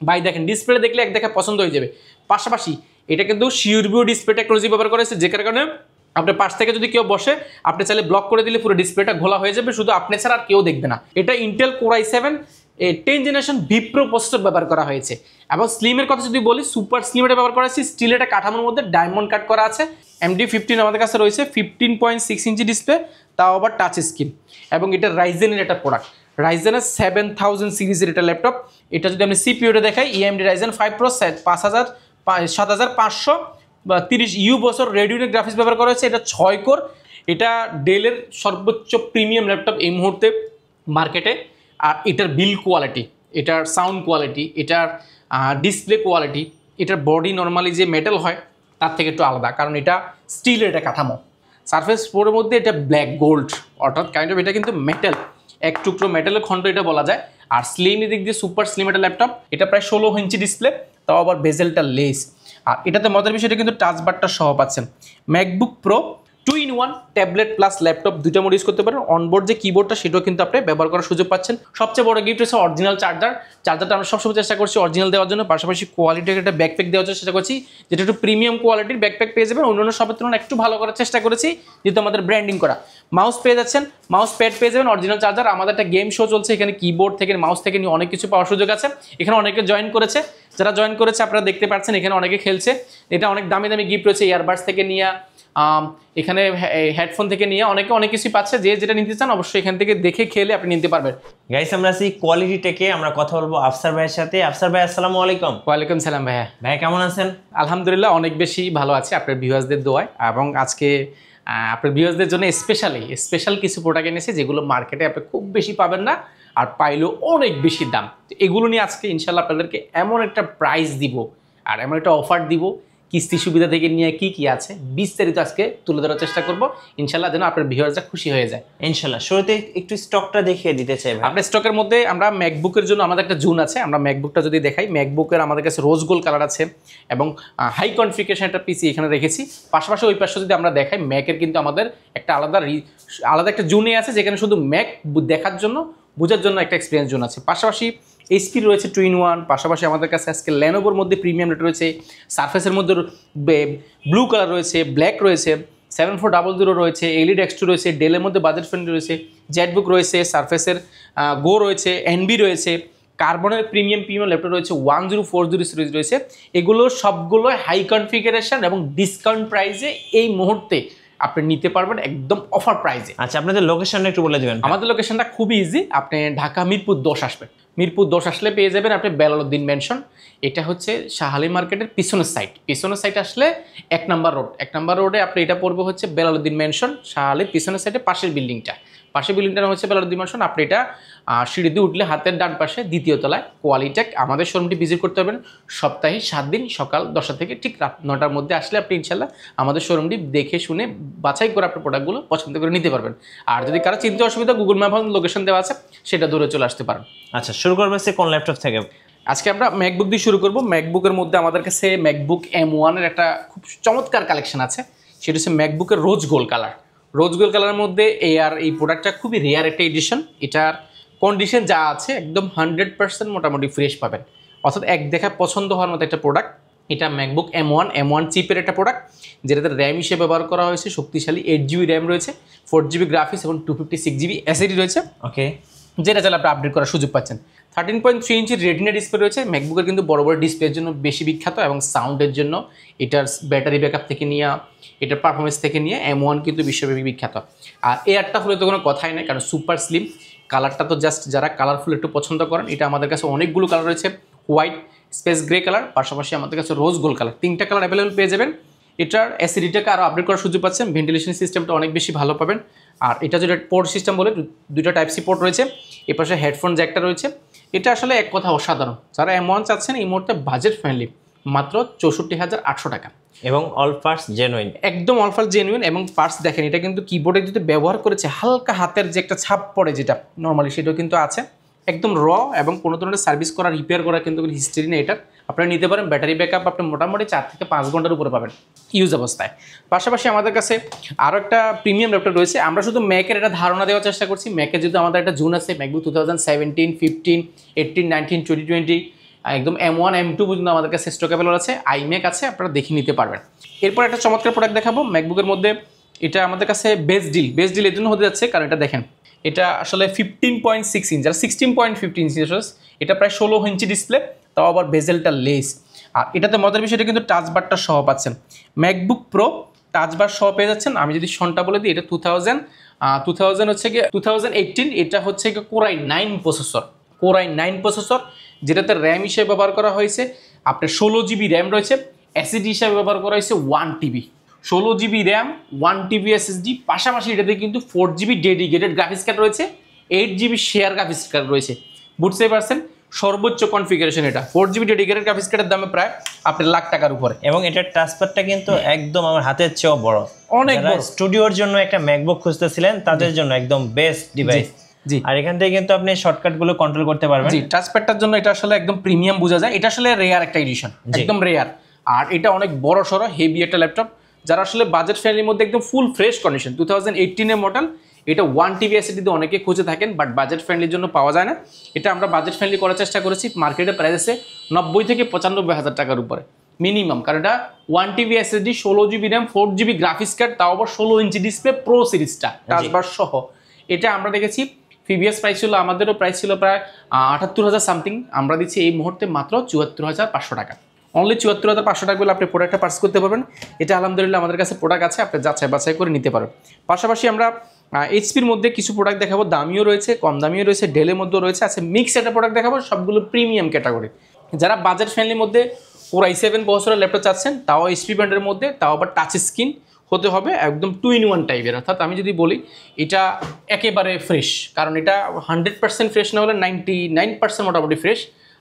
ভাই দেখেন ডিসপ্লে দেখলে এক দেখা পছন্দ হয়ে যাবে। পাশাপাশি এটা কিন্তু শিউরবিও ডিসপ্লে টেকনোলজি ব্যবহার করেছে, যে কারণে আপনার পাশ থেকে যদি কেউ বসে আপনি চাইলে ব্লক করে দিলে পুরো ডিসপ্লেটা ঘোলা হয়ে যাবে, শুধু আপনি ছাড়া আর কেউ দেখবে না। এটা Intel core i7 10 generation V pro processor ব্যবহার করা হয়েছে। এবং স্লিমের কথা যদি বলি, সুপার স্লিম এটা ব্যবহার করা হয়েছে, স্টিল এটা কাঠামোর মধ্যে ডায়মন্ড কাট করা আছে। MD15 আমাদের কাছে রয়েছে 15.6 ইঞ্চি ডিসপ্লে, তাও আবার টাচ স্ক্রিন, এবং এটা রাইজেনের একটা প্রোডাক্ট, রাইজেনের 7000 সিরিজের এটা ল্যাপটপ। এটা যদি আমি সিপিইউটা দেখাই, AMD Ryzen 5 Pro 7530U বছর রেডিওনিক গ্রাফিক্স ব্যবহার করা হয়েছে। এটা 6 কোর, এটা ডেলের সর্বোচ্চ প্রিমিয়াম ল্যাপটপ এই মুহূর্তে মার্কেটে। আর এটার বিল্ড কোয়ালিটি, এটার সাউন্ড কোয়ালিটি, এটার ডিসপ্লে কোয়ালিটি, এটার বডি নর্মালি যে মেটাল হয় তার থেকে একটু আলাদা, কারণ এটা স্টিলের এটা কাঠামো। সারফেস প্রোর মধ্যে এটা ব্ল্যাক গোল্ড, অর্থাৎ কাইন্ড অফ এটা কিন্তু মেটাল, এক টুকরো মেটালের খণ্ড এটা বলা যায়। আর স্লিম দিক দিয়ে সুপার স্লিম একটা ল্যাপটপ, এটা প্রায় 16 ইঞ্চি ডিসপ্লে, তাও আবার বেজেলটা লেস। আর এটাতে মজার বিষয়টা কিন্তু টাচ বারটা সহ পাচ্ছেন। MacBook pro 2-in-1 tablet plus laptop দুইটা মোড ইউজ করতে পারেন। অনবোর্ড যে কিবোর্ডটা সেটাও কিন্তু আপনি ব্যবহার করার সুযোগ পাচ্ছেন। সবচেয়ে বড় গিফট হচ্ছে অরিজিনাল চার্জারটা আমরা সবসময় চেষ্টা করছি অরিজিনাল দেওয়ার জন্য, পাশাপাশি কোয়ালিটির একটা ব্যাকপ্যাক দেওয়ার জন্য চেষ্টা করছি, যেটা একটু প্রিমিয়াম কোয়ালিটির ব্যাকপ্যাক পেয়ে যাবেন। অন্যান্য সবের তুলনায় একটু ভালো করার চেষ্টা করেছি, যেহেতু আমাদের ব্র্যান্ডিং করা। মাউস পেয়ে যাচ্ছেন, মাউস প্যাড পেয়ে যাবেন, অরিজিনাল চার্জার। আমাদের একটা গেম শো চলছে, এখানে কিবোর্ড থেকে মাউস থেকে নিয়ে অনেক কিছু পাওয়ার সুযোগ আছে। এখানে অনেকে জয়েন করেছে, যারা জয়েন করেছে আপনারা দেখতে পাচ্ছেন এখানে অনেকে খেলছে। এটা অনেক দামি দামি গিফট রয়েছে, ইয়ারবাডস থেকে নিয়ে এখানে হেডফোন থেকে নিয়ে অনেকে অনেক কিছু পাচ্ছে। যে যেটা নিতে চান অবশ্যই এখান থেকে দেখে খেলে আপনি নিতে পারবেন। গাইস আমরা আছি কোয়ালিটি টেকে, আমরা কথা বলবো আফসার ভাইয়ের সাথে। আফসার ভাই আসসালামু আলাইকুম। ওয়ালাইকুম সালাম ভাইয়া। ভাই কেমন আছেন? আলহামদুলিল্লাহ অনেক বেশি ভালো আছে আপনার ভিউয়ার্সদের দোয়ায়। এবং আজকে আপনার ভিউয়ার্সদের জন্য স্পেশাল কিছু প্রোডাক্ট এনেছে, যেগুলো মার্কেটে আপনি খুব বেশি পাবেন না, আর পাইলেও অনেক বেশি দাম। এগুলো নিয়ে আজকে ইনশাল্লাহ আপনাদেরকে এমন একটা প্রাইস দিব আর এমন একটা অফার দিব, কিস্তি সুবিধা থেকে নিয়ে কি কি আছে বিস্তারিত আজকে তুলে ধরার চেষ্টা করব, ইনশাল্লাহ যেন আপনার ভিউয়ার্সরা খুশি হয়ে যায়। ইনশাল্লাহ শুরুতে একটু স্টকটা দেখিয়ে দিতে চাই ভাই। আপনার স্টকের মধ্যে আমরা ম্যাকবুকের জন্য আমাদের একটা জোন আছে, আমরা ম্যাকবুকটা যদি দেখাই, ম্যাকবুকের আমাদের কাছে রোজ গোল্ড কালার আছে এবং হাই কনফিগারেশন একটা পিসি এখানে রেখেছি। পাশাপাশি ওই পাশে যদি আমরা দেখাই, ম্যাকের কিন্তু আমাদের একটা আলাদা একটা জোনে আছে, যেখানে শুধু ম্যাক দেখার জন্য বোঝার জন্য একটা এক্সপিরিয়েন্স জোন আছে। পাশাপাশি এইচপি রয়েছে 2-in-1, পাশাপাশি আমাদের কাছে আজকে লেনোভোর মধ্যে প্রিমিয়াম রেট রয়েছে, সারফেসের মধ্যে ব্লু কালার রয়েছে, ব্ল্যাক রয়েছে, 7400 রয়েছে, এলইডি X2 রয়েছে, ডেলের মধ্যে বাজেট ফ্রেন্ডলি রয়েছে, জেটবুক রয়েছে, সারফেসের গো রয়েছে, এনবি রয়েছে, কার্বনের প্রিমিয়াম ল্যাপটপ রয়েছে, 1040 সিরিজ রয়েছে। এগুলো সবগুলো হাই কনফিগারেশন এবং ডিসকাউন্ট প্রাইসে এই মুহূর্তে আপনি নিতে পারবেন একদম অফার প্রাইসে। আচ্ছা আপনাদের লোকেশনটা একটু বলে দিবেন। আমাদের লোকেশনটা খুবই ইজি, আপনি ঢাকা মিরপুর 10 আসবেন, মিরপুর 10 আসলে পেয়ে যাবেন আপনি বেলালউদ্দিন মেনশন। এটা হচ্ছে শাহালি মার্কেটের পিছনের সাইড আসলে 1 নম্বর রোডে আপনি এটা পড়বে হচ্ছে বেলালউদ্দিন মেনশন, শাহালির পিছনের সাইডে পাশের বিল্ডিংটা হচ্ছে বেলালউদ্দিন মেনশন। আপনি এটা সিঁড়ি দিয়ে উঠলে হাতের ডান পাশে দ্বিতীয় তলায় কোয়ালিটেক। আমাদের শোরুমটি ভিজিট করতে পারবেন সপ্তাহে 7 দিন, সকাল 10টা থেকে ঠিক রাত 9টার মধ্যে আসলে আপনি ইনশাল্লাহ আমাদের শোরুমটি দেখে শুনে বাছাই করে আপনার প্রোডাক্টগুলো পছন্দ করে নিতে পারবেন। আর যদি কারো চিন্তা অসুবিধা, গুগল ম্যাপ লোকেশন দেওয়া আছে, সেটা দূরে চলে আসতে পারেন। আচ্ছা শুরু করবে কোন ল্যাপটপ থেকে? আজকে আমরা ম্যাকবুক দিয়ে শুরু করব। ম্যাকবুকের মধ্যে আমাদের কাছে ম্যাকবুক M1 এর একটা খুব চমৎকার কালেকশন আছে, সেটা হচ্ছে ম্যাকবুকের রোজ গোল্ড কালারের মধ্যে এই প্রোডাক্টটা খুবই রেয়ার একটা এডিশন। এটার কন্ডিশন যা আছে একদম 100% মোটামুটি ফ্রেশ পাবেন, অর্থাৎ এক দেখা পছন্দ হওয়ার মতো একটা প্রোডাক্ট। এটা ম্যাকবুক M1 চিপের একটা প্রোডাক্ট, যেটাতে র্যাম হিসেবে ব্যবহার করা হয়েছে শক্তিশালী 8GB র্যাম রয়েছে, 4GB গ্রাফিক্স এবং 256GB SSD রয়েছে। ওকে, যেটা চাইলে আপনি আপডেট করার সুযোগ পাচ্ছেন। 13.3 ইঞ্চি রেটিনা ডিসপ্লে রয়েছে। ম্যাকবুকের কিন্তু বড় বড় ডিসপ্লের জন্য বেশি বিখ্যাত এবং সাউন্ডের জন্য, এটার ব্যাটারি ব্যাকআপ থেকে নিয়ে, এটার পারফরমেন্স থেকে নিয়ে M1 কিন্তু বিশ্বব্যাপী বিখ্যাত। আর এয়ারটা হলে তো কোনো কথাই নেই, কারণ সুপার স্লিম কালারটা তো জাস্ট যারা কালারফুল একটু পছন্দ করেন, এটা আমাদের কাছে অনেকগুলো কালার রয়েছে, হোয়াইট, স্পেস গ্রে কালার, পাশাপাশি আমাদের কাছে রোজ গোল্ড কালার, 3টা কালার অ্যাভেলেবল পেয়ে যাবেন। এটার অ্যাসিডিটাকে আরও আপডেট করার সুযোগ পাচ্ছেন, ভেন্টিলেশন সিস্টেমটা অনেক বেশি ভালো পাবেন। আর এটা যেটা পোর্ট সিস্টেম বলে, 2টা টাইপ-সি পোর্ট রয়েছে, এপাশে হেডফোন জ্যাকটা রয়েছে। এটা আসলে এক কথা অসাধারণ। যারা M1 চাচ্ছেন এই মুহূর্তে বাজেট ফ্রেন্ডলি, মাত্র 64,800 টাকা, এবং অল পার্টস জেনুইন, একদম অল পার্টস জেনুইন। এবং পার্টস দেখেন, এটা কিন্তু কিবোর্ডে যদি ব্যবহার করেছে হালকা হাতের যে একটা ছাপ পড়ে যেটা নর্মালি, সেটাও কিন্তু আছে, একদম র, এবং কোনো ধরনের সার্ভিস করা, রিপেয়ার করা কিন্তু হিস্ট্রি নেই এটার। আপনারা নিতে পারেন। ব্যাটারি ব্যাকআপ আপনি মোটামুটি 4 থেকে 5 ঘন্টার উপরে পাবেন ইউজ অবস্থায়। পাশাপাশি আমাদের কাছে আরও একটা প্রিমিয়াম ল্যাপটপ রয়েছে। আমরা শুধু ম্যাকের একটা ধারণা দেওয়ার চেষ্টা করছি। ম্যাকের যদি আমাদের একটা জোন আছে, ম্যাকবুক 2017, 15, 18, 19, 20, একদম M1 M2 পর্যন্ত আমাদের কাছে স্টক অ্যাভেলেবল আছে, আইম্যাক আছে, আপনারা দেখে নিতে পারবেন। এরপর একটা চমৎকার প্রোডাক্ট দেখাবো ম্যাকবুকের মধ্যে। এটা আমাদের কাছে বেস্ট ডিল এর জন্য হতে যাচ্ছে, কারণ এটা দেখেন এটা আসলে 15.6 ইঞ্চ আর 16.50 ইঞ্চি, এটা প্রায় 16 ইঞ্চি ডিসপ্লে, তাও আবার বেজেলটা লেস। আর এটাতে মজার বিষয়টা কিন্তু টাচ বারটা সহ পাচ্ছেন। ম্যাকবুক প্রো টাচ বার সহ পেয়ে যাচ্ছেন। আমি যদি সনটা বলে দিই, এটা 2000 হচ্ছে গিয়ে 2018, এটা হচ্ছে গিয়ে Core i9 প্রসেসর, যেটাতে র্যাম হিসেবে ব্যবহার করা হয়েছে আপনার 16 জিবি র্যাম রয়েছে, এসএসডি হিসেবে ব্যবহার করা হয়েছে 1 TB, 16 GB RAM 1 TB SSD, পাশাপাশি এটাতে কিন্তু 4 জিবি ডেডিকেটেড গ্রাফিক্স কার্ড রয়েছে, 8 জিবি শেয়ার গ্রাফিক্স কার্ড রয়েছে। বুঝতেই পারছেন সর্বোচ্চ কনফিগারেশন এটা, 4 জিবি ডেডিকেটেড গ্রাফিক্স কার্ডের দামে প্রায় আপনার লাখ টাকার উপরে। এবং এটার টাচপ্যাডটা কিন্তু একদম আমার হাতের চেয়েও বড়, অনেক বড়। স্টুডিওর জন্য একটা ম্যাকবুক খুঁজতেছিলেন তাদের জন্য একদম বেস্ট ডিভাইস। জি, আর এখান থেকে কিন্তু আপনি শর্টকাটগুলো কন্ট্রোল করতে পারবেন। জি, টাচপ্যাডটার জন্য এটা আসলে একদম প্রিমিয়াম বোঝা যায়, এটা আসলে রেয়ার একটা এডিশন, একদম রেয়ার। আর এটা অনেক বড় সড়ো হেভি একটা ল্যাপটপ, যারা আসলে বাজেট ফ্রেন্ডলির মধ্যে একদম ফুল ফ্রেশ কন্ডিশন 2018 এর মডেল, এটা 1 টিবি এসএসডি অনেকে খুঁজে থাকেন, বাট বাজেট ফ্রেন্ডলির জন্য পাওয়া যায় না। এটা আমরা বাজেট ফ্রেন্ডলি করার চেষ্টা করেছি, মার্কেটে প্রাইস আছে 90 থেকে 95 হাজার টাকার উপরে মিনিমাম, কারণ এটা 1 TB SSD, 16 GB RAM, 4 GB graphics card, তাও আবার 16 ইঞ্চি ডিসপ্লে, প্রো সিরিজটা টাচবার সহ। এটা আমরা দেখেছি প্রিভিয়াস প্রাইস ছিল, আমাদেরও প্রাইস ছিল প্রায় 78,000 সামথিং, আমরা দিচ্ছি এই মুহূর্তে মাত্র 74,500 টাকা। অনলি 74,500 টাকা বলে আপনি প্রোডাক্টটা পার্চেস করতে পারবেন। এটা আলহামদুলিল্লাহ আমাদের কাছে প্রোডাক্ট আছে, আপনি যাচাই বাছাই করে নিতে পারবেন। পাশাপাশি আমরা এইচপির মধ্যে কিছু প্রোডাক্ট দেখাবো, দামিও রয়েছে, কম দামিও রয়েছে, ডেলের মধ্যেও রয়েছে, আছে মিক্স একটা প্রোডাক্ট দেখাবো, সবগুলো প্রিমিয়াম ক্যাটাগরি। যারা বাজেট ফ্রেন্ডলির মধ্যে Core i7 প্রসেসরের ল্যাপটপ চাচ্ছেন, তাও এইচপি ব্র্যান্ডের মধ্যে, তাও আবার টাচ স্ক্রিন হতে হবে, একদম 2-in-1 টাইপের। অর্থাৎ আমি যদি বলি এটা একেবারে ফ্রেশ, কারণ এটা 100% ফ্রেশ না হলে 99% মোটামুটি ফ্রেশ।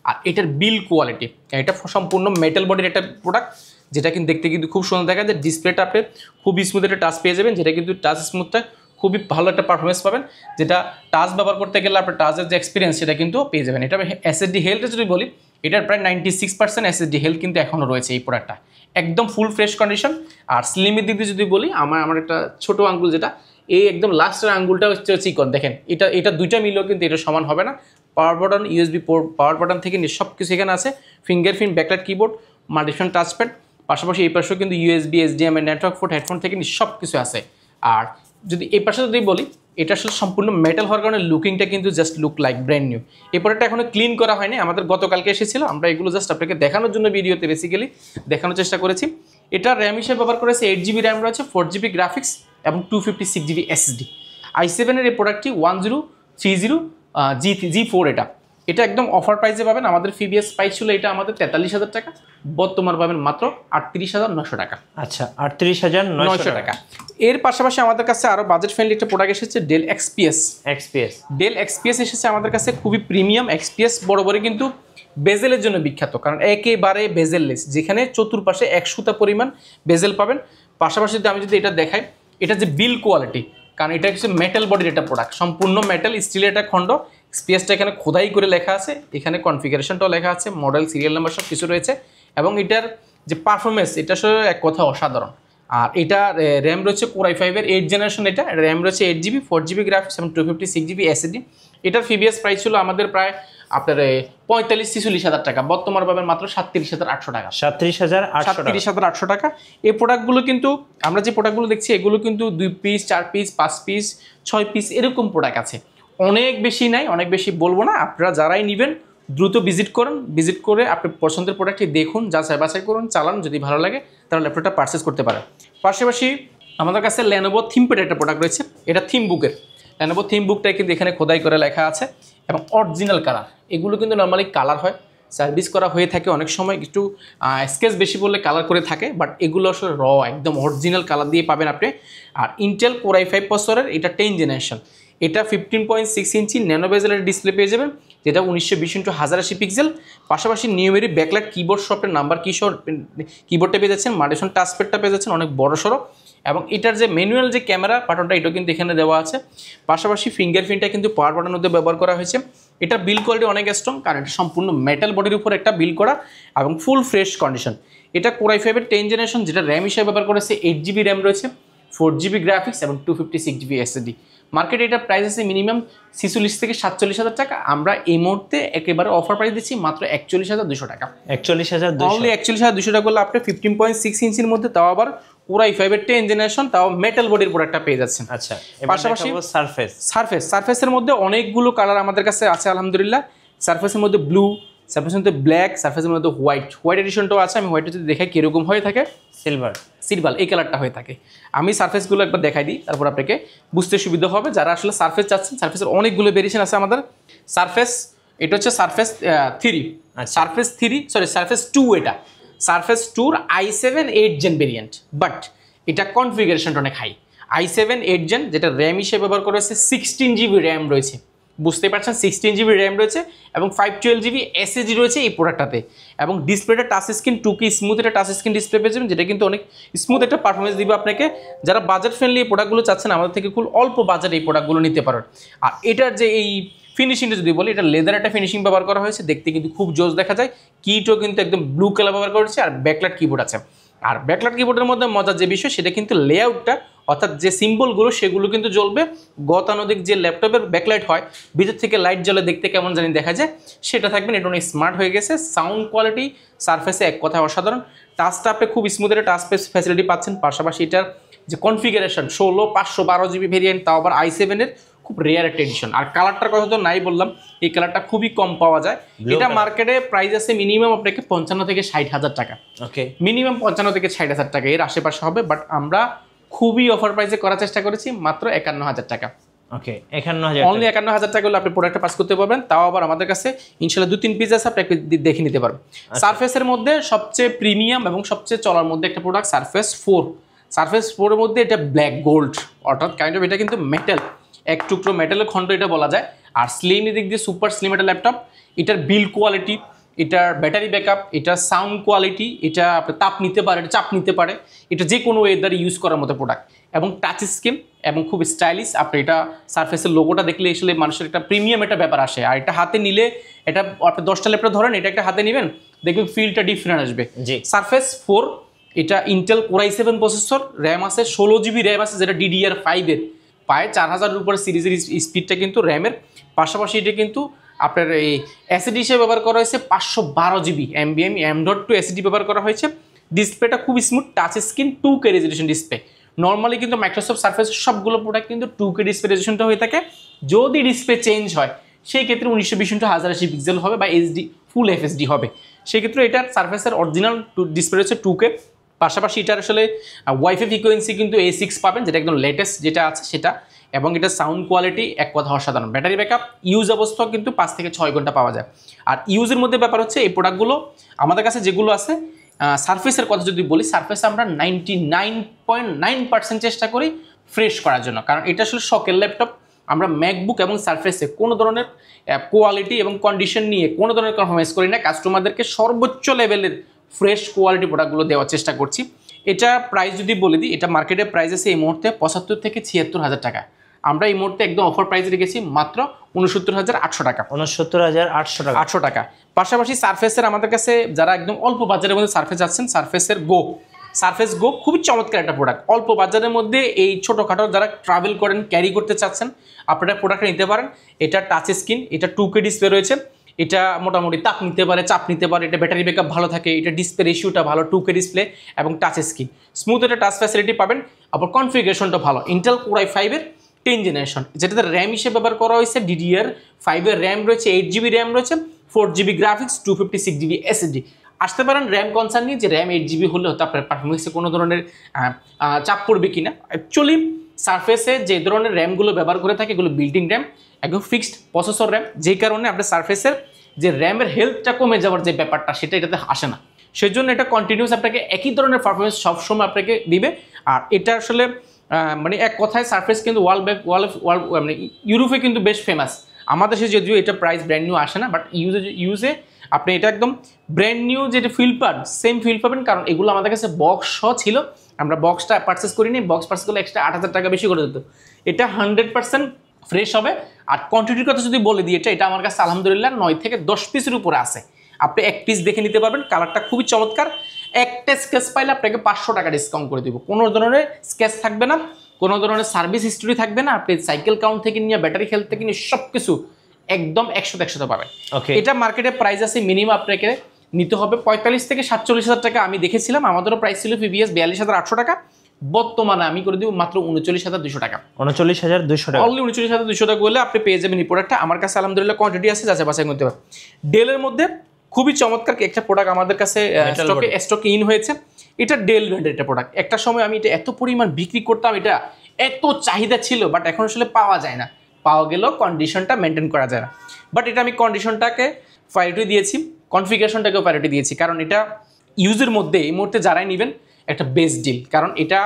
আর এটার বিল কোয়ালিটি, এটা সম্পূর্ণ মেটাল বডির একটা প্রোডাক্ট, যেটা কিন্তু দেখতে কিন্তু খুব সুন্দর দেখা যায়। ডিসপ্লেটা আপনি খুবই স্মুথ একটা টাচ পেয়ে যাবেন, যেটা কিন্তু টাচ স্মুথটা খুবই ভালো একটা পারফরমেন্স পাবেন, যেটা টাচ ব্যবহার করতে গেলে আপনার টাচের যে এক্সপিরিয়েন্স সেটা কিন্তু পেয়ে যাবেন। এটা এসএসডি হেলথে যদি বলি, এটার প্রায় 96% এসএসডি হেলথ কিন্তু এখনও রয়েছে এই প্রোডাক্টটা, একদম ফুল ফ্রেশ কন্ডিশন। আর স্লিমের দিক দিয়ে যদি বলি, আমার একটা ছোটো আঙ্গুল, যেটা এই একদম লাস্টের আঙ্গুলটা হচ্ছে চিকন, দেখেন এটা দুইটা মিলেও কিন্তু এটা সমান হবে না। Power button, USB port, power button থেকে সব কিছু এখানে আছে, fingerprint, backlight keyboard, multifunction touchpad, পাশাপাশি এই পাশেও কিন্তু USB, HDMI, network port, headphone থেকে সব কিছু আছে। আর যদি এই পাশে যদি বলি, এটা আসলে সম্পূর্ণ মেটাল হওয়ার কারণে লুকিংটা কিন্তু just look like brand new. এই প্রোডাক্টটা এখনো ক্লিন করা হয়নি, আমাদের গতকালকে এসেছিল, আমরা এগুলো জাস্ট আপনাকে দেখানোর জন্য ভিডিওতে বেসিক্যালি দেখানোর চেষ্টা করেছি। এটা র্যাম হিসেবে ব্যবহার করেছে 8 জিবি র্যাম রয়েছে, 4 জিবি গ্রাফিক্স এবং 256 জিবি এসএসডি। i7 এর এই প্রোডাক্টটি 1030 G4, এটা একদম অফার প্রাইসে পাবেন। আমাদের প্রিভিয়াস প্রাইস ছিল এটা আমাদের 43,000 টাকা, বর্তমান পাবেন মাত্র 38,900 টাকা। আচ্ছা, 38,900 টাকা। এর পাশাপাশি আমাদের কাছে আরও বাজেট ফ্রেন্ডলি একটা প্রোডাক্ট এসেছে, ডেল এক্সপিএস। ডেল এক্সপিএস এসেছে আমাদের কাছে, খুবই প্রিমিয়াম এক্সপিএস, বড় কিন্তু বেজেলের জন্য বিখ্যাত, কারণ একেবারে বেজেললেস, যেখানে চতুর্পাশে 1 সুতা পরিমাণ বেজেল পাবেন। পাশাপাশি আমি যদি এটা দেখাই, এটা যে বিল কোয়ালিটি, কারণ এটা হচ্ছে মেটাল বডির একটা প্রোডাক্ট, সম্পূর্ণ মেটাল স্টিলের একটা খণ্ড। স্পেসটা এখানে খোদাই করে লেখা আছে, এখানে কনফিগারেশনটাও লেখা আছে, মডেল, সিরিয়াল নাম্বার সব কিছু রয়েছে। এবং এটার যে পারফরমেন্স, এটা আসলে এক কথা অসাধারণ। আর এটা র্যাম রয়েছে Core i5 এর 8th জেনারেশন, এটা র্যাম রয়েছে 8 জিবি, 4 জিবি গ্রাফিক্স এবং 256 জিবি এসএসডি। এটার প্রিভিয়াস প্রাইস ছিল আমাদের প্রায় আপনার 45-46 হাজার টাকা, বর্তমান পাবেন মাত্র 37,800 টাকা। 37,800 টাকা। এই প্রোডাক্টগুলো কিন্তু আমরা যে প্রোডাক্টগুলো দেখছি, এগুলো কিন্তু 2 পিস, 4 পিস, 5 পিস, 6 পিস এরকম প্রোডাক্ট আছে, অনেক বেশি নাই, অনেক বেশি বলবো না। আপনারা যারাই নেবেন দ্রুত ভিজিট করুন, ভিজিট করে আপনি পছন্দের প্রোডাক্টটি দেখুন, যাচাই বাছাই করুন, চালান, যদি ভালো লাগে তাহলে ল্যাপটপটা পারচেস করতে পারেন। পাশাপাশি আমাদের কাছে Lenovo ThinkPad একটা প্রোডাক্ট রয়েছে, এটা থিম বুকের। Lenovo থিম বুকটা কিন্তু এখানে খোদাই করে লেখা আছে এবং অরিজিনাল কালার। এগুলো কিন্তু নর্মালি কালার হয়, সার্ভিস করা হয়ে থাকে, অনেক সময় একটু স্কেচ বেশি বললে কালার করে থাকে, বাট এগুলো আসলে একদম অরিজিনাল কালার দিয়ে পাবেন আপনি। আর ইন্টেল Core i5 প্রসেসরের এটা 10th জেনারেশন, এটা 15.6 ইঞ্চি ন্যানো বেজেলের ডিসপ্লে পেয়ে যাবেন, যেটা 1920x1080 পিক্সেল। পাশাপাশি নিউমেরিক ব্যাকলাইট কিবোর্ড, সফটের নাম্বার কিবোর্ডটা পেয়ে যাচ্ছেন, মাল্টিফাংশন টাচপ্যাডটা পেয়ে যাচ্ছেন অনেক বড় সড়ো, এবং এটার যে ম্যানুয়াল যে ক্যামেরা বাটনটা, এটাও কিন্তু এখানে দেওয়া আছে। পাশাপাশি ফিঙ্গারপ্রিন্টটা কিন্তু পাওয়ার বাটনের মধ্যে ব্যবহার করা হয়েছে। এটা বিল কোয়ালিটি অনেক স্ট্রং, কারণ এটা সম্পূর্ণ মেটাল বডির উপর একটা বিল করা এবং ফুল ফ্রেশ কন্ডিশন। এটা Core i5 এর 10th জেনারেশন, যেটা র্যাম হিসেবে ব্যবহার করেছে 8 জিবি র্যাম রয়েছে, 4 জিবি গ্রাফিক্স এবং 256 জিবি এসএসডি। মার্কেটে এটা প্রাইস আছে মিনিমাম 46 থেকে 47,000 টাকা, আমরা এই মুহূর্তে একেবারে অফার প্রাইস দিচ্ছি মাত্র 41,200 টাকা। 41,200 অনলি 41,200 টাকা করলে আপনি 15.6 ইঞ্চির মধ্যে, তাও আবার পুরাই 5 10 জেনারেশন, তাও মেটাল বডির প্রোডাক্টটা পেয়ে যাচ্ছেন। আচ্ছা, পাশাপাশি সারফেস সারফেসের মধ্যে অনেকগুলো কালার আমাদের কাছে আছে আলহামদুলিল্লাহ। সারফেসের মধ্যে ব্লু, সারফেসের মধ্যে ব্ল্যাক, সারফেসের মধ্যে হোয়াইট এডিশনটাও আছে। আমি হোয়াইটটা যদি দেখাই কীরকম হয়ে থাকে, সিলভার এই কালারটা হয়ে থাকে। আমি সারফেসগুলো একবার দেখাই দিই, তারপর আপনাকে বুঝতে সুবিধা হবে। যারা আসলে সারফেস চাচ্ছেন, সারফেসের অনেকগুলো ভেরিয়েশন আছে আমাদের। সারফেস এটা হচ্ছে সারফেস 3, সারফেস 3 সরি সারফেস 2, এটা surface 2 i7 8 gen variant, but এটা কনফিগারেশনটা অনেক হাই। i7 8 জেন, যেটা র্যাম হিসেবে ব্যবহার করা হয়েছে 16 জিবি র্যাম রয়েছে, বুঝতে পারছেন 16 জিবি র্যাম রয়েছে এবং 512 জিবি এসএসডি রয়েছে এই প্রোডাক্টটাতে। এবং ডিসপ্লেটা টাচ স্ক্রিন 2K স্মুথ একটা টাচ স্ক্রিন ডিসপ্লে পেয়ে যাবেন, যেটা কিন্তু অনেক স্মুথ একটা পারফরমেন্স দিবে আপনাকে। যারা বাজেট ফ্রেন্ডলি এই প্রোডাক্টগুলো চাচ্ছেন, আমাদের থেকে খুব অল্প বাজেট এই প্রোডাক্টগুলো নিতে পারেন। আর এটার যে এই ফিনিশিংটা যদি বলি, এটা লেদার একটা ফিনিশিং ব্যবহার করা হয়েছে, দেখতে কিন্তু খুব জোস দেখা যায়। কিটও কিন্তু একদম ব্লু কালার ব্যবহার করা হয়েছে, আর ব্যাকলাইট কিবোর্ড আছে। আর ব্যাকলাইট কিবোর্ডের মধ্যে মজার যে বিষয়, সেটা কিন্তু লেআউটটা, অর্থাৎ যে সিম্বলগুলো সেগুলো কিন্তু জ্বলবে। গতানুগতিক যে ল্যাপটপের ব্যাকলাইট হয়, ভিতর থেকে লাইট জ্বলে দেখতে কেমন জানি দেখা যায়, সেটা থাকবেন। এটা অনেক স্মার্ট হয়ে গেছে। সাউন্ড কোয়ালিটি সারফেসে এক কথায় অসাধারণ। টাচটা আপনি খুব স্মুথ একটা টাচ ফ্যাসিলিটি পাচ্ছেন। পাশাপাশি এটার যে কনফিগারেশন 16 512 জিবি ভেরিয়েন্ট, তাও আবার i7-এর খুব রেয়ার একটা এডিশন। আর কালারটার কথা তো নাই বললাম, এই কালারটা খুবই কম পাওয়া যায়। এটা মার্কেটে প্রাইস আছে মিনিমাম আপনাকে 55 থেকে 60,000 টাকা। ওকে, মিনিমাম 55 থেকে 60,000 টাকা এর আশেপাশে হবে, বাট আমরা খুবই অফার প্রাইসে করার চেষ্টা করেছি, মাত্র 51,000 টাকা। ওকে, 51,000 অনলি 51,000 টাকা হলে আপনি প্রোডাক্টটা পাস করতে পারবেন। তাও আবার আমাদের কাছে ইনশাআল্লাহ 2-3 পিস আছে, আপনি দেখে নিতে পারবেন। সারফেসের মধ্যে সবচেয়ে প্রিমিয়াম এবং সবচেয়ে চলার মধ্যে একটা প্রোডাক্ট সারফেস 4। সারফেস 4 এর মধ্যে এটা ব্ল্যাক গোল্ড, অর্থাৎ কাইন্ড অফ এটা কিন্তু মেটাল, এক টুকরো মেটালের খন্ড এটা বলা যায়। আর স্লিম দিক দিয়ে সুপার স্লিম একটা ল্যাপটপ। এটার বিল্ড কোয়ালিটি, এটার ব্যাটারি ব্যাকআপ, এটার সাউন্ড কোয়ালিটি, এটা আপনার তাপ নিতে পারে, এটা চাপ নিতে পারে, এটা যে কোনো ওয়েদারে ইউজ করার মতো প্রোডাক্ট। এবং টাচ স্ক্রিন এবং খুব স্টাইলিশ। আপনি এটা সারফেসের লোগোটা দেখলে আসলে মানুষের একটা প্রিমিয়াম একটা ব্যাপার আসে। আর এটা হাতে নিলে, এটা আপনি 10টা ল্যাপটপ ধরেন, এটা একটা হাতে নেবেন, দেখবেন ফিলটা ডিফারেন্ট আসবে। সারফেস 4 এটা Intel core i7 processor, RAM আছে 16 জিবি র্যাম আছে, যেটা DDR5-এর প্রায় 4000-এর উপরে সিরিজের স্পিডটা কিন্তু র্যামের। পাশাপাশি এটা কিন্তু আপনার এই এসএসডি হিসেবে ব্যবহার করা হয়েছে 512 জিবি NVMe M.2 এসএসডি ব্যবহার করা হয়েছে। ডিসপ্লেটা খুব smooth touch screen 2K resolution display. Normally কিন্তু মাইক্রোসফট সারফেস সবগুলো প্রোডাক্ট কিন্তু 2K ডিসপ্লে রেজোলিউশনটা হয়ে থাকে। যদি ডিসপ্লে চেঞ্জ হয়, সেই ক্ষেত্রে 1920x1080 পিক্সেল হবে বা HD ফুল FHD হবে। সেই ক্ষেত্রে এটার সারফেসের অরিজিনাল ডিসপ্লে হচ্ছে 2K। পাশাপাশি এটার আসলে ওয়াইফাই ফ্রিকোয়েন্সি কিন্তু A6 পাবেন, যেটা একদম লেটেস্ট যেটা আছে সেটা। এবং এটার সাউন্ড কোয়ালিটি এক কথা অসাধারণ। ব্যাটারি ব্যাকআপ ইউজ অবস্থাও কিন্তু 5 থেকে 6 ঘন্টা পাওয়া যায়। আর ইউজের মধ্যে ব্যাপার হচ্ছে, এই প্রোডাক্টগুলো আমাদের কাছে যেগুলো আছে, সারফেসের কথা যদি বলি, সারফেসে আমরা 99.9% চেষ্টা করি ফ্রেশ করার জন্য, কারণ এটা আসলে শখের ল্যাপটপ। আমরা ম্যাকবুক এবং সারফেসে কোনো ধরনের কোয়ালিটি এবং কন্ডিশন নিয়ে কোনো ধরনের কম্প্রোমাইজ করি না। কাস্টমারদেরকে সর্বোচ্চ লেভেলের ফ্রেশ কোয়ালিটি প্রোডাক্টগুলো দেওয়ার চেষ্টা করছি। এটা প্রাইস যদি বলে দিই, এটা মার্কেটের প্রাইস আছে এই মুহূর্তে 75 থেকে 76,000 টাকা। আমরা এই মুহূর্তে একদম অফার প্রাইস রেখেছি মাত্র 69,800 টাকা। 69,800 টাকা। পাশাপাশি সারফেসের আমাদের কাছে যারা একদম অল্প বাজারের মধ্যে সারফেস যাচ্ছেন, সারফেস গো খুবই চমৎকার একটা প্রোডাক্ট। অল্প বাজারের মধ্যে এই ছোটোখাটো যারা ট্রাভেল করেন, ক্যারি করতে চাচ্ছেন, আপনারা প্রোডাক্টটা নিতে পারেন। এটা টাচ স্ক্রিন, এটা 2K ডিসপ্লে রয়েছে, এটা মোটামুটি তাপ নিতে পারে, চাপ নিতে পারে, এটা ব্যাটারি ব্যাকআপ ভালো থাকে, এটা ডিসপ্লে রেশিওটা ভালো, 2K ডিসপ্লে এবং টাচ স্ক্রিন স্মুথ একটা টাচ ফ্যাসিলিটি পাবেন। আবার কনফিগারেশনটা ভালো, ইন্টেল কোর i5-এর 10 জেনারেশন, যেটাতে র্যাম হিসেবে ব্যবহার করা হয়েছে DDR5-এর র্যাম রয়েছে, 8 জিবি র্যাম রয়েছে, 4 জিবি গ্রাফিক্স, 256 জিবি SSD। আসতে পারেন র্যাম কনসার্ন নিয়ে, যে র্যাম 8 জিবি হলে হয়তো আপনার পারফরমেন্সে কোনো ধরনের চাপ পড়বে কিনা। অ্যাকচুয়ালি সারফেসে যে ধরনের র্যামগুলো ব্যবহার করে থাকে, এগুলো বিল্ডিং র্যাম, একদম ফিক্সড প্রসেসর র্যাম, যেই কারণে আপনার সারফেসের যে র্যামের হেলথটা কমে যাওয়ার যে ব্যাপারটা, সেটা এটাতে আসে না। সেই জন্য এটা কন্টিনিউস আপনাকে একই ধরনের পারফরমেন্স সবসময় আপনাকে দিবে। আর এটা আসলে মানে এক কথায় সারফেস কিন্তু মানে ইউরোপে কিন্তু বেশ ফেমাস। আমাদের দেশে যদিও এটা প্রাইস ব্র্যান্ড নিউ আসে না, বাট ইউজে আপনি এটা একদম ব্র্যান্ড নিউ যেটা ফিল পান, সেম ফিল পাবেন। কারণ এগুলো আমাদের কাছে বক্স সহ ছিল, আমরা বক্সটা পারচেস করিনি, বক্স পারচেস করলে এক্সট্রা 8,000 টাকা বেশি করে দিত। এটা 100% ফ্রেশ হবে। আর কোয়ান্টিটির কথা যদি বলে দিই, এটা আমার কাছে আলহামদুলিল্লাহ 9 থেকে 10 পিসের উপরে আছে। আপনি এক পিস দেখে নিতে পারবেন, কালারটা খুবই চমৎকার। একটা স্কেচ পাইলে আপনাকে 500 টাকা ডিসকাউন্ট করে দিব, কোনো ধরনের স্কেচ থাকবে না। কোনো ধরনের সার্ভিস হিস্ট্রি থাকবে না, আপনি সাইকেল কাউন্ট থেকে নিয়ে ব্যাটারি হেলথ থেকে নিয়ে সব কিছু একদম 100 পাবেন। ওকে, এটা মার্কেটে প্রাইস আছে মিনিমাম আপনাকে নিতে হবে 45 থেকে 47,000 টাকা। আমি দেখেছিলাম আমাদেরও প্রাইস ছিল পিভিএস 42,800 টাকা, বর্তমানে আমি করে দিব মাত্র 39,200 টাকা। 39,200 টাকা, অনলি 39,200 টাকা বলে আপনি পেয়ে যাবেন এই প্রোডাক্টটা। আমার কাছে আলহামদুলিল্লাহ কোয়ান্টিটি আছে, যাচাই বাছাই করতে পারবেন। ডেলের মধ্যে খুবই চমৎকার একটা প্রোডাক্ট আমাদের কাছে স্টকে ইন হয়েছে। এটা ডেল ব্র্যান্ডের একটা প্রোডাক্ট। একটা সময় আমি এটা এত পরিমাণ বিক্রি করতাম, এটা এত চাহিদা ছিল, বাট এখন আসলে পাওয়া যায় না। পাওয়া গেলেও কন্ডিশনটা মেনটেন করা যায় না। বাট এটা আমি কন্ডিশনটাকে প্রায়োরিটি দিয়েছি, কনফিগারেশনটাকেও প্রায়োরিটি দিয়েছি, কারণ এটা ইউজের মধ্যে এই মুহূর্তে যারাই নেবেন একটা বেস্ট ডিল। কারণ এটা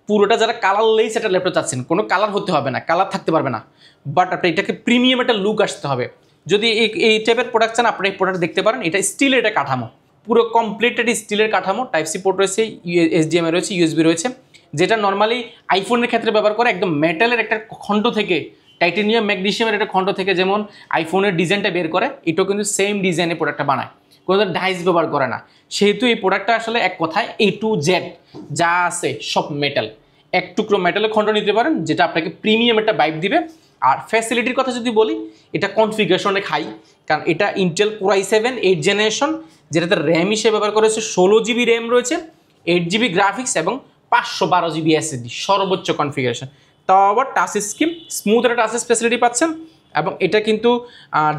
পুরোটা যারা কালারলেস একটা ল্যাপটপ চাচ্ছেন, কোনো কালার হতে হবে না, কালার থাকতে পারবে না, বাট আপনি এটাকে প্রিমিয়াম একটা লুক আসতে হবে। যদি এই টাইপের প্রোডাক্ট চান আপনি এই প্রোডাক্ট দেখতে পারেন। এটা স্টিলের একটা কাঠামো, পুরো কমপ্লিট একটা স্টিলের কাঠামো। টাইপ সি পোর্ট রয়েছে, HDMI রয়েছে, USB রয়েছে, যেটা নর্মালি আইফোনের ক্ষেত্রে ব্যবহার করে। একদম মেটালের একটা খণ্ড থেকে, টাইটেনিয়াম ম্যাগনেসিয়ামের একটা খণ্ড থেকে যেমন আইফোনের ডিজাইনটা বের করে, এটাও কিন্তু সেম ডিজাইনের প্রোডাক্টটা বানায়, কোনো ডাইস ব্যবহার করে না। সেহেতু এই প্রোডাক্টটা আসলে এক কথায় A to Z যা আছে সব মেটাল। এক টুকরো মেটালের খণ্ড নিতে পারেন, যেটা আপনাকে প্রিমিয়াম একটা ভাইব দিবে। আর ফ্যাসিলিটির কথা যদি বলি, এটা কনফিগারেশন অনেক হাই, কারণ এটা Intel Core i7 8th generation, যেটাতে র্যাম হিসেবে ব্যবহার করেছে 16 GB র্যাম রয়েছে, 8 GB গ্রাফিক্স এবং 512 GB SSD সর্বোচ্চ কনফিগারেশন। তাও আবার টাচ স্ক্রিন, স্মুথ একটা টাচ ফ্যাসিলিটি পাচ্ছেন। এবং এটা কিন্তু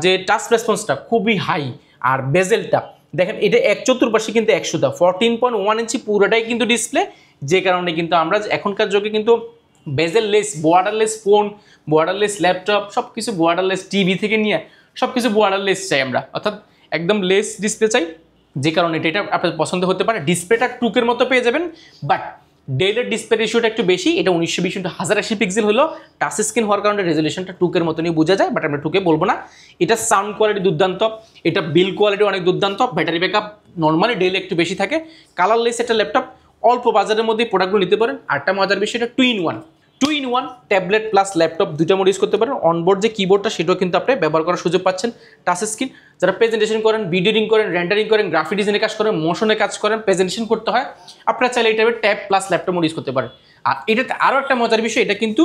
যে টাচ রেসপন্সটা খুবই হাই। আর বেজেলটা দেখেন, এটা 1/4 কিন্তু 100 14.1 ইঞ্চি পুরোটাই কিন্তু ডিসপ্লে, যে কারণে কিন্তু আমরা এখনকার যুগে কিন্তু bezel-less, borderless phone, borderless laptop, সব কিছু বর্ডারলেস টিভি থেকে নিয়ে সব কিছু বর্ডারলেস চাই আমরা, অর্থাৎ একদম লেস ডিসপ্লে চাই, যে কারণে এটা আপনার পছন্দ হতে পারে। ডিসপ্লেটা টুকের মতো পেয়ে যাবেন, বাট ডেলের ডিসপ্লে রেশিওটা একটু বেশি। এটা 1920x1080 পিক্সেল হলো, টাচ স্ক্রিন হওয়ার কারণে রেজলিউশনটা টুকের মতনই বোঝা যায়, বাট আমরা টুকে বলবো না। এটা সাউন্ড কোয়ালিটি দুর্দান্ত, এটা বিল কোয়ালিটি অনেক দুর্দান্ত, ব্যাটারি ব্যাকআপ নর্মালি ডেলে একটু বেশি থাকে। কালারলেস একটা ল্যাপটপ, অল্প বাজারের মধ্যে প্রোডাক্টগুলো নিতে পারেন। আরটা মজার বিষয়, এটা 2-in-1 ট্যাবলেট প্লাস ল্যাপটপ দুইটা মোড ইউজ করতে পারেন। অনবোর্ড যে কিবোর্ডটা সেটাও কিন্তু আপনি ব্যবহার করার সুযোগ পাচ্ছেন। টাচ স্ক্রিন, যারা প্রেজেন্টেশন করেন, ভিডিও এডিটিং করেন, রেন্ডারিং করেন, গ্রাফিক ডিজাইনের কাজ করেন, মোশনে কাজ করেন, প্রেজেন্টেশন করতে হয়, আপনারা চাইলে এই টাইপের tab plus laptop mode use করতে পারেন। আর এটাতে আরও একটা মজার বিষয়, এটা কিন্তু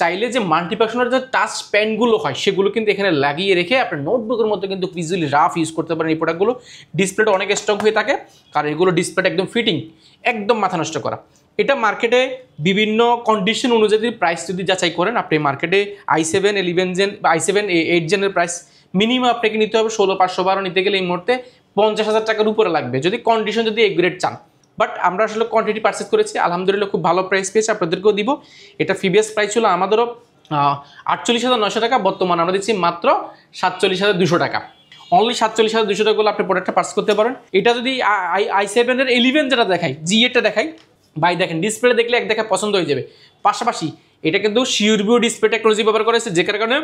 চাইলে যে মাল্টিফাংশনাল যে টাচ প্যানগুলো হয় সেগুলো কিন্তু এখানে লাগিয়ে রেখে আপনার নোটবুকের মতো কিন্তু ইজিলি রাফ ইউজ করতে পারেন এই প্রোডাক্টগুলো। ডিসপ্লেটা অনেক স্ট্রং হয়ে থাকে, কারণ এগুলো ডিসপ্লেটা একদম ফিটিং, একদম মাথা নষ্ট করা। এটা মার্কেটে বিভিন্ন কন্ডিশন অনুযায়ী প্রাইস যদি যাচাই করেন, আপনি মার্কেটে i7 11 জেন বা i7 8 জেনের প্রাইস মিনিমাম আপনাকে নিতে হবে 16,512, নিতে গেলে এই মুহূর্তে 50,000 টাকার উপরে লাগবে যদি কন্ডিশন যদি এ গ্রেড চান। বাট আমরা আসলে কোয়ান্টিটি পারচেস করেছি, আলহামদুলিল্লাহ খুব ভালো প্রাইস পেয়েছি, আপনাদেরকেও দিব। এটা প্রিভিয়াস প্রাইস ছিল আমাদেরও 48,900 টাকা, বর্তমানে আমরা দিচ্ছি মাত্র 47,200 টাকা। অনলি 47,200 টাকা আপনি প্রোডাক্টটা পারচেস করতে পারেন। এটা যদি i7 এর 11 যেটা দেখাই, G8টা দেখাই, ভাই দেখেন ডিসপ্লে দেখলে এক দেখা পছন্দ হয়ে যাবে। পাশাপাশি এটা কিন্তু শিউরবিও ডিসপ্লে টেকনোলজি ব্যবহার করেছে, যে কারণে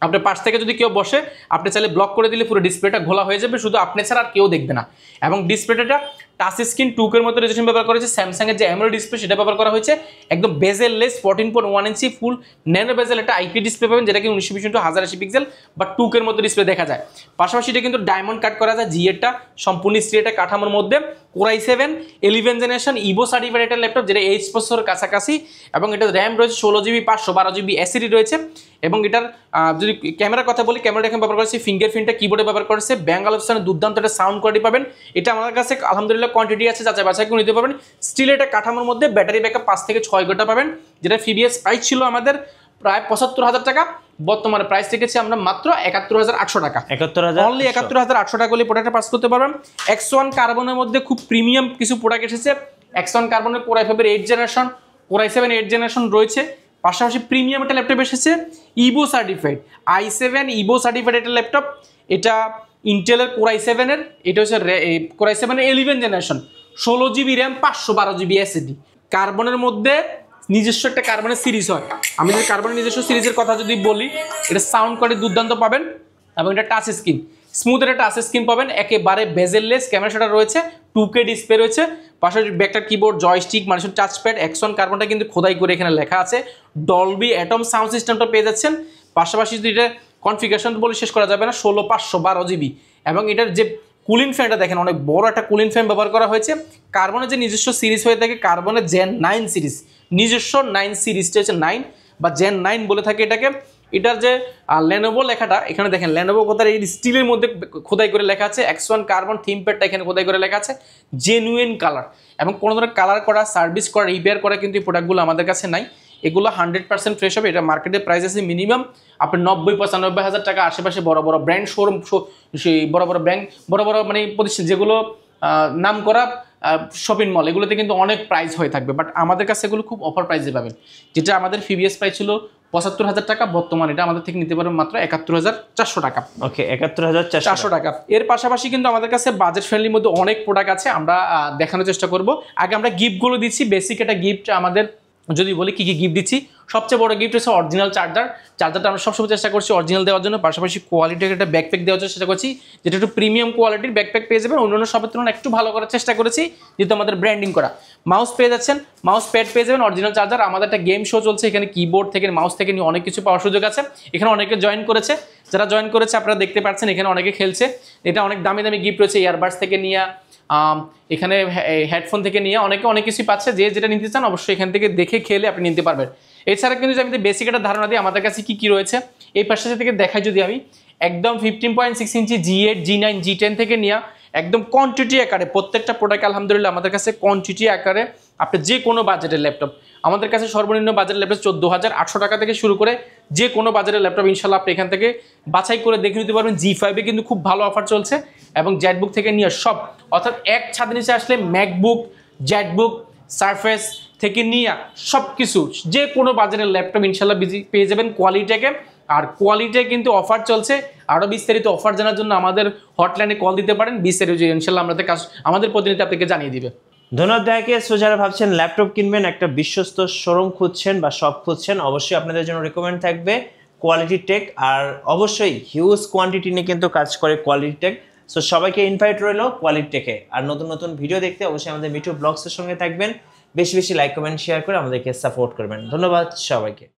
আপনার পাশ থেকে যদি কেউ বসে আপনি চাইলে ব্লক করে দিলে পুরো ডিসপ্লেটা ঘোলা হয়ে যাবে, শুধু আপনি ছাড়া আর কেউ দেখবে না। এবং ডিসপ্লেটা টাচ স্ক্রিন টুকের মতো রেজলিউশন ব্যবহার করেছে। স্যামসাংয়ের যে অ্যামোলেড ডিসপ্লে সেটা ব্যবহার করা হয়েছে, একদম বেজেললেস 14.1 ইঞ্চি ফুল ন্যানো বেজেল একটা আইপি ডিসপ্লে পাবেন, যেটা কি 1920x1080 পিক্সেল বা টুকের মতো ডিসপ্লে দেখা যায়। পাশাপাশি এটা কিন্তু ডায়মন্ড কাট করা যায়। G8টা সম্পূর্ণ স্টিলের কাঠামোর মধ্যে, Core i7 11 generation Ivo certified একটা ল্যাপটপ, যেটা 8 বছরের কাছাকাছি, এবং এটা র্যাম রয়েছে 16 GB 512 GB SSD রয়েছে। এবং এটার যদি ক্যামেরার কথা বলি, ক্যামেরাটা এখানে ব্যবহার করেছে ফিঙ্গারপ্রিন্টটা, কিবোর্ডে ব্যবহার করেছে, ব্যাঙ্গাল অপশনে দুর্দান্ত একটা সাউন্ড কোয়ালিটি পাবেন। এটা আমাদের কাছে আলহামদুলিল্লাহ কোয়ান্টিটি আছে, যাচাই বাছাই করে নিতে পারবেন। স্টিলের একটা কাঠামোর মধ্যে, ব্যাটারি ব্যাকআপ 5 থেকে 6 ঘন্টা পাবেন, যেটা প্রিভিয়াস প্রাইস ছিল আমাদের প্রায় 75,000 টাকা, বর্তমানে প্রাইস রেখেছি আমরা মাত্র 71,800 টাকা। 71,000 অনলি 71,800 টাকা হলে প্রোডাক্টটা পাস করতে পারবেন। X1 কার্বনের মধ্যে খুব প্রিমিয়াম কিছু প্রোডাক্ট এসেছে। X1 কার্বনের Core i5 8 generation, Core i7 8 generation রয়েছে। পাশাপাশি প্রিমিয়াম একটা ল্যাপটপ এসেছে Ivo certified i7 Ivo certified একটা ল্যাপটপ। এটা ইন্টেলের Core i7 এর, এটা হচ্ছে Core i7 এর 11 generation, 16 GB RAM 512 GB SSD। কার্বনের মধ্যে নিজস্ব একটা কার্বনের সিরিজ হয়। আমি যদি কার্বনের নিজস্ব সিরিজের কথা যদি বলি, এটা সাউন্ড কোয়ালিটি দুর্দান্ত পাবেন, এবং এটা টাচ স্ক্রিন, স্মুথ একটা টাচ স্ক্রিন পাবেন, একেবারে বেজেললেস ক্যামেরা সেটা রয়েছে, 2K ডিসপ্লে রয়েছে, পাশাপাশি ব্যাকটার কিবোর্ড, জয়স্টিক, মানুষের টাচপ্যাড, X1 কার্বনটা কিন্তু খোদাই করে এখানে লেখা আছে, ডলবি অ্যাটম সাউন্ড সিস্টেমটা পেয়ে যাচ্ছেন। পাশাপাশি যদি এটা কনফিগারেশন বলে শেষ করা যাবে না, 16,512 GB, এবং এটার যে কুলিং ফ্যানটা দেখেন অনেক বড় একটা কুলিং ফ্যান ব্যবহার করা হয়েছে। কার্বনের যে নিজস্ব সিরিজ হয়ে থাকে, কার্বনের জেন 9 সিরিজ, নিজস্ব 9 সিরিজটা হচ্ছে 9 বা জেন 9 বলে থাকে এটাকে। এটার যে লেনোভো লেখাটা এখানে দেখেন, লেনোভো কথার এই স্টিলের মধ্যে খোদাই করে লেখা আছে, X1 কার্বন থিম প্যাডটা এখানে খোদাই করে লেখা আছে, জেনুইন কালার। এবং কোনো ধরনের কালার করা, সার্ভিস করা, রিপেয়ার করা কিন্তু এই প্রোডাক্টগুলো আমাদের কাছে নাই। এগুলো 100% ফ্রেশ হবে। এটা মার্কেটের প্রাইস আছে মিনিমাম আপনার 90-95 হাজার টাকা আশেপাশে। বড় বড় ব্র্যান্ড শোরুম, সেই বড় বড় ব্র্যান্ড, বড় বড় মানে প্রতিষ্ঠান যেগুলো নাম করা শপিং মল, এগুলোতে কিন্তু অনেক প্রাইস হয়ে থাকবে, বাট আমাদের কাছে এগুলো খুব অফার প্রাইসে পাবেন। যেটা আমাদের প্রিভিয়াস প্রাইস ছিল 75,000 টাকা, বর্তমানে এটা আমাদের থেকে নিতে পারবেন মাত্র 71,400 টাকা। ওকে, 71,400 টাকা। এর পাশাপাশি কিন্তু আমাদের কাছে বাজেট ফ্রেন্ডলির মধ্যে অনেক প্রোডাক্ট আছে, আমরা দেখানোর চেষ্টা করব। আগে আমরা গিফটগুলো দিচ্ছি। বেসিক একটা গিফট আমাদের যদি বলি কী কী গিফট দিচ্ছি, সবচেয়ে বড় গিফট হচ্ছে অরিজিনাল চার্জারটা আমরা সবসময় চেষ্টা করছি অরিজিনাল দেওয়ার জন্য। পাশাপাশি কোয়ালিটির একটা ব্যাকপ্যাক দেওয়ার চেষ্টা করছি, যেটা একটু প্রিমিয়াম কোয়ালিটির ব্যাকপ্যাক পেয়ে যাবেন। অন্যান্য সবের তুলনায় একটু ভালো করার চেষ্টা করেছি, যেহেতু আমাদের ব্র্যান্ডিং করা। মাউস পেয়ে যাচ্ছেন, মাউস প্যাড পেয়ে যাবেন, অরিজিনাল চার্জার। আমাদের একটা গেম শো চলছে, এখানে কিবোর্ড থেকে মাউস থেকে নিয়ে অনেক কিছু পাওয়ার সুযোগ আছে। এখানে অনেকে জয়েন করেছে, যারা জয়েন করেছে আপনারা দেখতে পাচ্ছেন এখানে অনেকে খেলছে। এটা অনেক দামি দামি গিফট রয়েছে, ইয়ারবাডস থেকে নিয়ে এখানে হেডফোন থেকে নিয়ে অনেকে অনেক কিছুই পাচ্ছে। যে যেটা নিতে চান অবশ্যই এখান থেকে দেখে খেলে আপনি নিতে পারবেন। এছাড়া কিন্তু আমি বেসিক একটা ধারণা দিই আমাদের কাছে কী কী রয়েছে। এই পাশে থেকে দেখাই যদি আমি, একদম 15.6 ইঞ্চি G8, G9, G10 থেকে নিয়ে একদম কোয়ান্টিটি আকারে প্রত্যেকটা প্রোডাক্ট আলহামদুলিল্লাহ আমাদের কাছে কোয়ান্টিটি আকারে আপনি যে কোনো বাজেটের ল্যাপটপ, আমাদের কাছে সর্বনিম্ন বাজেটের ল্যাপটপ 14,800 টাকা থেকে শুরু করে যে কোনো বাজেটের ল্যাপটপ ইনশাল্লাহ আপনি এখান থেকে বাছাই করে দেখে নিতে পারবেন। G5 কিন্তু খুব ভালো অফার চলছে, এবং জেটবুক থেকে নিয়ে সব, অর্থাৎ এক ছাদের নিচে আসলে ম্যাকবুক, জেটবুক, সারফেস থেকে নিয়ে সব কিছু যে কোনো বাজারের ল্যাপটপ ইনশাল্লাহ পেয়ে যাবেন কোয়ালিটিকে। আর কোয়ালিটি কিন্তু অফার চলছে। আরও বিস্তারিত অফার জানার জন্য আমাদের হটলাইনে কল দিতে পারেন। বিস্তারিত ইনশাল্লাহ আমাদের প্রতিনিধি আপনাকে জানিয়ে দিবে। ধন্যবাদ ভাইকে। সো যারা ভাবছেন ল্যাপটপ কিনবেন, একটা বিশ্বস্ত শোরুম খুঁজছেন বা শপ খুঁজছেন, অবশ্যই আপনাদের জন্য রিকমেন্ড থাকবে কোয়ালিটি টেক। আর অবশ্যই হিউজ কোয়ান্টিটি নিয়ে কিন্তু কাজ করে কোয়ালিটি টেক। সো সবাইকে ইনভাইট রইল কোয়ালিটি টেকে। আর নতুন নতুন ভিডিও দেখতে অবশ্যই আমাদের মিঠু ব্লগসের সঙ্গে থাকবেন। বেশি বেশি লাইক, কমেন্ট, শেয়ার করে আমাদেরকে সাপোর্ট করবেন। ধন্যবাদ সবাইকে।